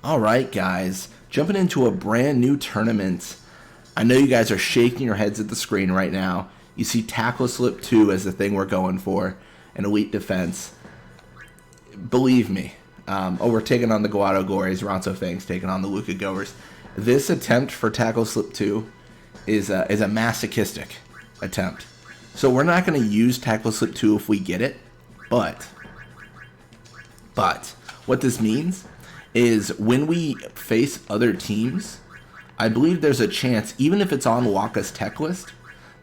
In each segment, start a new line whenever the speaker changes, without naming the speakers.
All right, guys, jumping into a brand new tournament. I know you guys are shaking your heads at the screen right now. You see Tackle Slip 2 as the thing we're going for, an elite defense. Believe me, we're taking on the Guado Gories, Ronso Fangs taking on the Luca Goers. This attempt for Tackle Slip 2 is a masochistic attempt. So we're not going to use Tackle Slip 2 if we get it, but what this means is when we face other teams, I believe there's a chance, even if it's on Waka's tech list,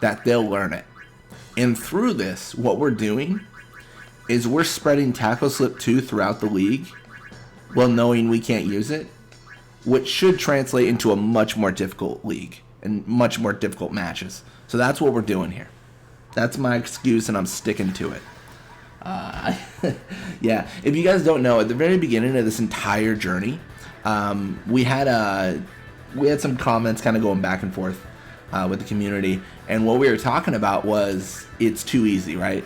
that they'll learn it. And through this, what we're doing is we're spreading Tackle Slip 2 throughout the league while knowing we can't use it, which should translate into a much more difficult league and much more difficult matches. So that's what we're doing here. That's my excuse, and I'm sticking to it. Yeah, if you guys don't know, at the very beginning of this entire journey, we had some comments kind of going back and forth with the community, and what we were talking about was it's too easy, right?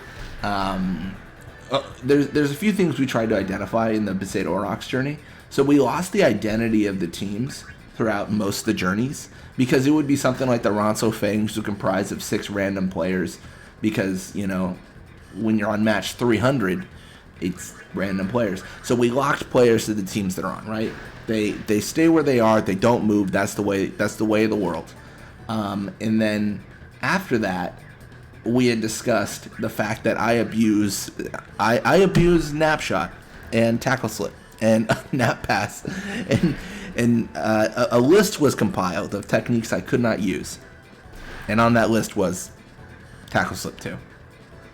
There's a few things we tried to identify in the Besaid Aurochs journey. So we lost the identity of the teams throughout most of the journeys, because it would be something like the Ronso Fangs, who comprise of 6 random players, because, you know, when you're on match 300, it's random players. So we locked players to the teams that are on, right? They stay where they are. They don't move. That's the way of the world. And then after that, we had discussed the fact that I abuse Napshot and Tackle Slip and Nap Pass, and a list was compiled of techniques I could not use, and on that list was Tackle Slip 2.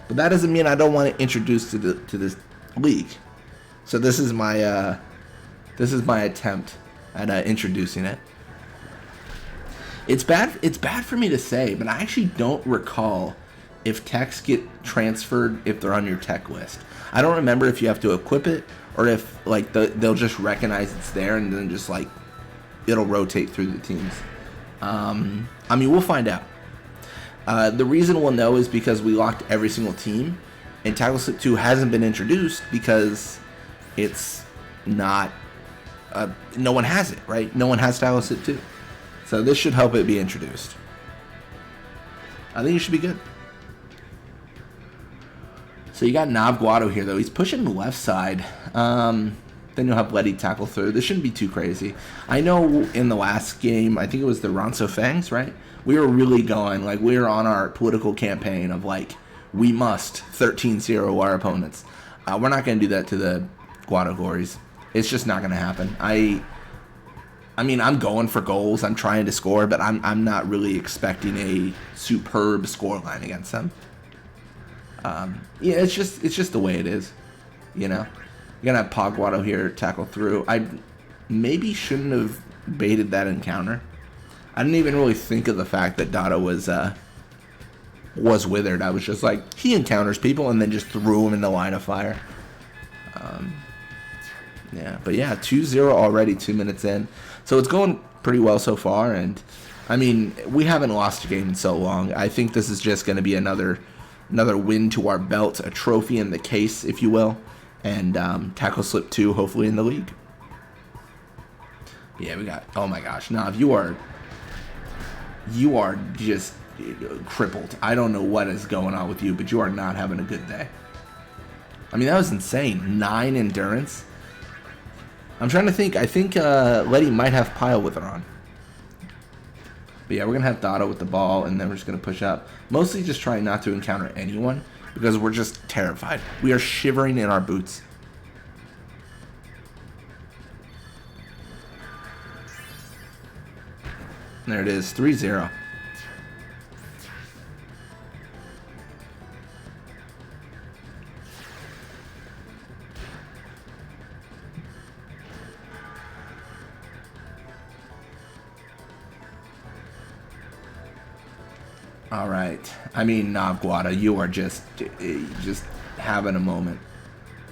But that doesn't mean I don't want to introduce to this league. So this is my attempt at introducing it. It's bad for me to say, but I actually don't recall if techs get transferred if they're on your tech list. I don't remember if you have to equip it or if like they'll just recognize it's there and then just like it'll rotate through the teams. I mean, we'll find out. The reason we'll know is because we locked every single team, and Tackle Slip 2 hasn't been introduced because it's not, no one has it, right? No one has Tackle Slip 2. So this should help it be introduced. I think it should be good. So you got Nav Guado here, though. He's pushing the left side. Then you'll have Letty tackle through. This shouldn't be too crazy. I know in the last game, I think it was the Ronso Fangs, right? We were really going, like, we were on our political campaign of, like, we must 13-0 our opponents. We're not going to do that to the Guado Gories. It's just not going to happen. I mean, I'm going for goals. I'm trying to score, but I'm not really expecting a superb scoreline against them. Yeah, it's just the way it is, you know. You're gonna have Pogwado here tackle through. I maybe shouldn't have baited that encounter. I didn't even really think of the fact that Dotto was withered. I was just like, he encounters people, and then just threw him in the line of fire. Yeah, but yeah, 2-0 already, 2 minutes in. So it's going pretty well so far, and I mean, we haven't lost a game in so long. I think this is just going to be another win to our belt, a trophy in the case, if you will, and Tackle Slip 2 hopefully in the league. Yeah, we got, oh my gosh, Nav, you are just crippled. I don't know what is going on with you, but you are not having a good day. I mean, that was insane. 9 endurance. I'm trying to think. I think Letty might have Pile with her on. But yeah, we're going to have Dotto with the ball, and then we're just going to push up. Mostly just trying not to encounter anyone, because we're just terrified. We are shivering in our boots. There it is, 3-0. All right. I mean, Nav Guada, you are just having a moment.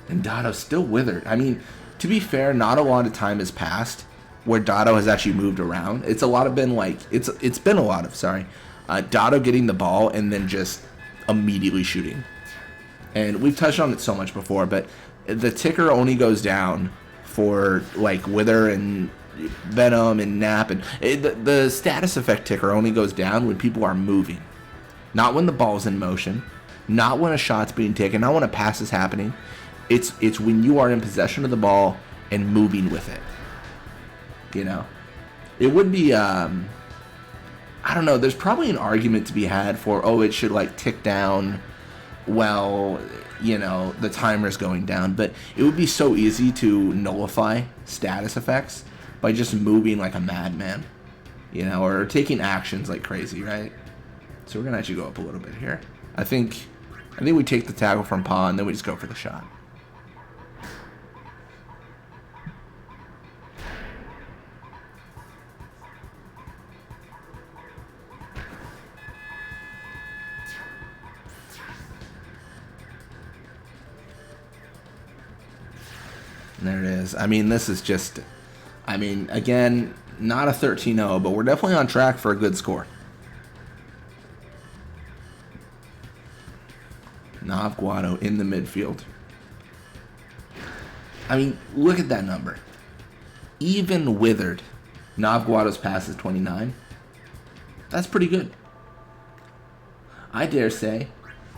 And Dotto's still withered. I mean, to be fair, not a lot of time has passed where Dotto has actually moved around. It's been a lot of Dotto getting the ball and then just immediately shooting. And we've touched on it so much before, but the ticker only goes down for like Wither and Venom and Nap, and the status effect ticker only goes down when people are moving, not when the ball's in motion, not when a shot's being taken, not when a pass is happening. It's when you are in possession of the ball and moving with it. You know, it would be I don't know. There's probably an argument to be had for it should like tick down. Well, you know, the timer's going down, but it would be so easy to nullify status effects by just moving like a madman, you know, or taking actions like crazy, right? So we're gonna actually go up a little bit here. I think we take the tackle from Pa and then we just go for the shot. And there it is. I mean, this is just, I mean, again, not a 13-0, but we're definitely on track for a good score. Nav Guado in the midfield. I mean, look at that number. Even withered, Nav Guado's pass is 29. That's pretty good. I dare say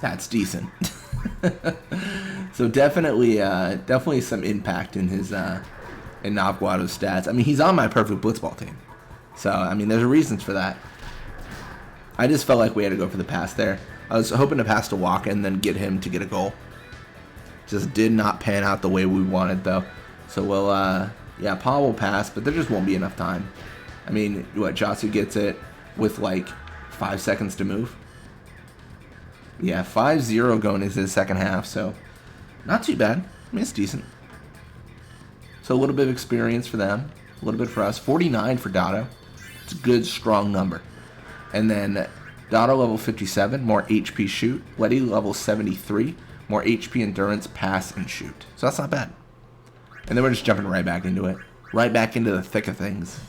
that's decent. So definitely some impact in his in Nav Guado's stats. I mean, he's on my perfect Blitzball team. So, I mean, there's reasons for that. I just felt like we had to go for the pass there. I was hoping to pass to Waka and then get him to get a goal. Just did not pan out the way we wanted, though. So we'll, yeah, Paul will pass, but there just won't be enough time. I mean, what, Josu gets it with like 5 seconds to move? Yeah, 5-0 going into the second half, so not too bad. I mean, it's decent. So a little bit of experience for them, a little bit for us. 49 for Dotto. It's a good, strong number. And then Dotto level 57, more HP shoot. Letty level 73, more HP endurance, pass, and shoot. So that's not bad. And then we're just jumping right back into it. Right back into the thick of things.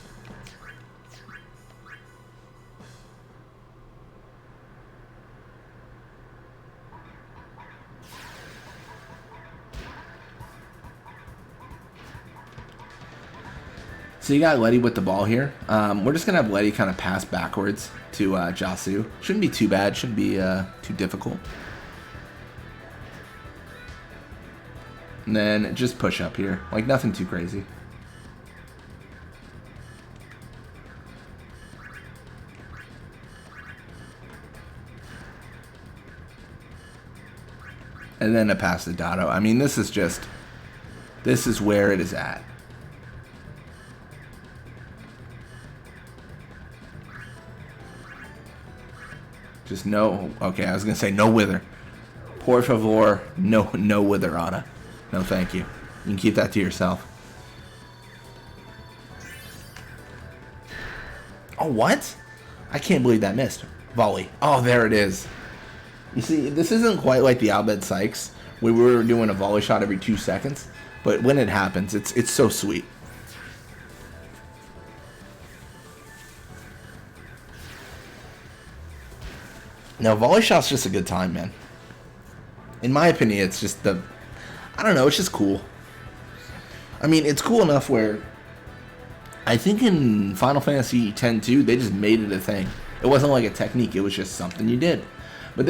So you got Letty with the ball here. We're just going to have Letty kind of pass backwards to Josu. Shouldn't be too bad. Shouldn't be too difficult. And then just push up here. Like nothing too crazy. And then a pass to Dotto. I mean, this is where it is at. Just no. Okay, I was gonna say no wither. Por favor, no witherata. No, thank you. You can keep that to yourself. Oh, what? I can't believe that missed. Volley. Oh, there it is. You see, this isn't quite like the Albed Sykes, where we were doing a volley shot every 2 seconds. But when it happens, it's so sweet. Now, volley shot's just a good time, man. In my opinion, it's just I don't know, it's just cool. I mean, it's cool enough where I think in Final Fantasy X-2, they just made it a thing. It wasn't like a technique, it was just something you did. But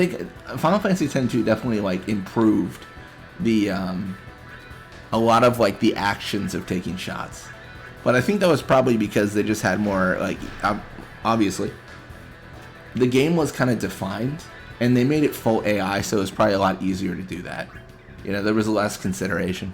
Final Fantasy X-2 definitely like improved the a lot of like the actions of taking shots. But I think that was probably because they just had more like obviously the game was kind of defined and they made it full AI, so it was probably a lot easier to do that. You know, there was less consideration.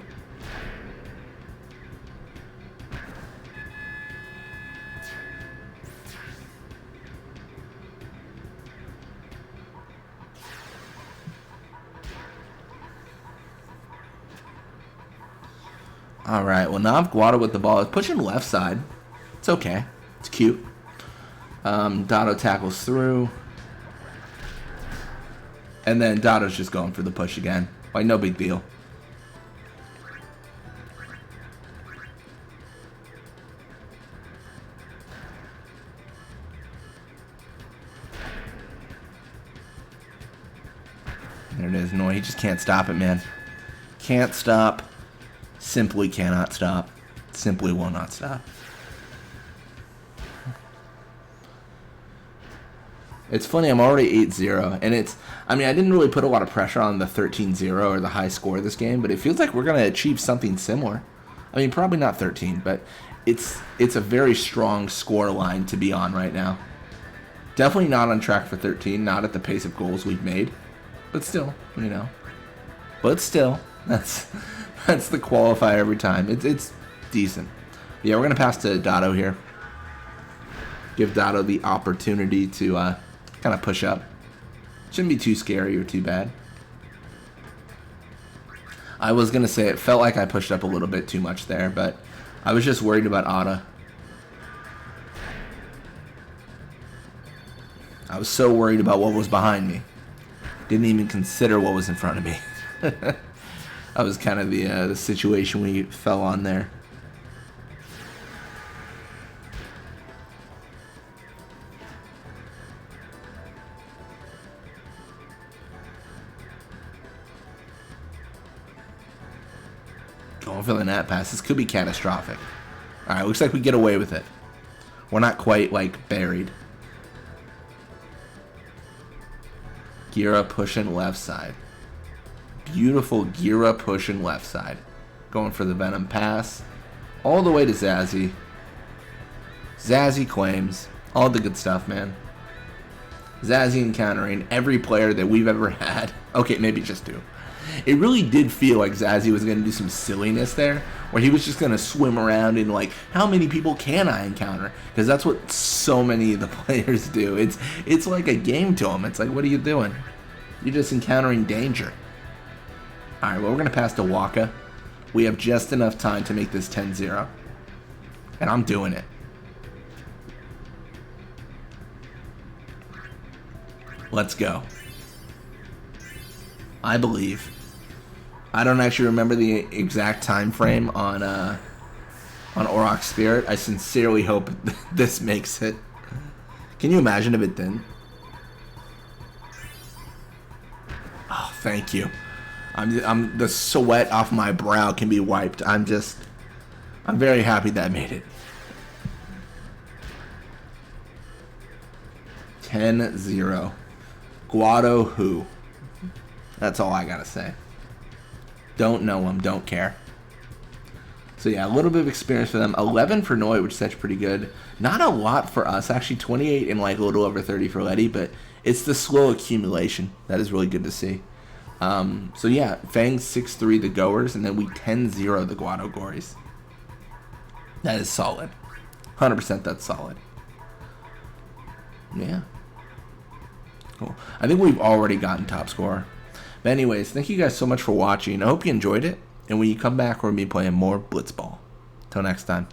Alright, well, Nav Guado with the ball. It's pushing left side. It's okay. It's cute. Dotto tackles through. And then Dotto's just going for the push again. Like, no big deal. There it is. No, he just can't stop it, man. Can't stop. Simply cannot stop. Simply will not stop. It's funny, I'm already 8-0, and I didn't really put a lot of pressure on the 13-0 or the high score of this game, but it feels like we're going to achieve something similar. Probably not 13, but it's a very strong score line to be on right now. Definitely not on track for 13, not at the pace of goals we've made, but still, But still, that's the qualifier every time. It's decent. Yeah, we're going to pass to Dotto here. Give Dotto the opportunity to kind of push up. Shouldn't be too scary or too bad. I was going to say it felt like I pushed up a little bit too much there, but I was just worried about Otta. I was so worried about what was behind me. Didn't even consider what was in front of me. That was kind of the situation we fell on there. Going for the net pass. This could be catastrophic. Alright, looks like we get away with it. We're not quite, buried. Gira pushing left side. Beautiful Gira pushing left side. Going for the Venom pass. All the way to Zazzy. Zazzy claims. All the good stuff, man. Zazzy encountering every player that we've ever had. Okay, maybe just two. It really did feel like Zazzy was going to do some silliness there, where he was just going to swim around and how many people can I encounter? Because that's what so many of the players do. It's like a game to them. It's like, what are you doing? You're just encountering danger. Alright, well, we're going to pass to Waka. We have just enough time to make this 10-0. And I'm doing it. Let's go. I believe. I don't actually remember the exact time frame on Aurochs Spirit. I sincerely hope this makes it. Can you imagine if it didn't? Oh, thank you. I'm the sweat off my brow can be wiped. I'm very happy that I made it. 10-0. Guado who? That's all I gotta say. Don't know him, don't care. So yeah, a little bit of experience for them. 11 for Noi, which is actually pretty good. Not a lot for us, actually 28 and a little over 30 for Letty, but it's the slow accumulation. That is really good to see. So yeah, Fang 6-3 the Goers, and then we 10-0 the Guado Gories. That is solid. 100% that's solid. Yeah. Cool. I think we've already gotten top scorer. But anyways, thank you guys so much for watching. I hope you enjoyed it. And when you come back, we're going to be playing more Blitzball. Till next time.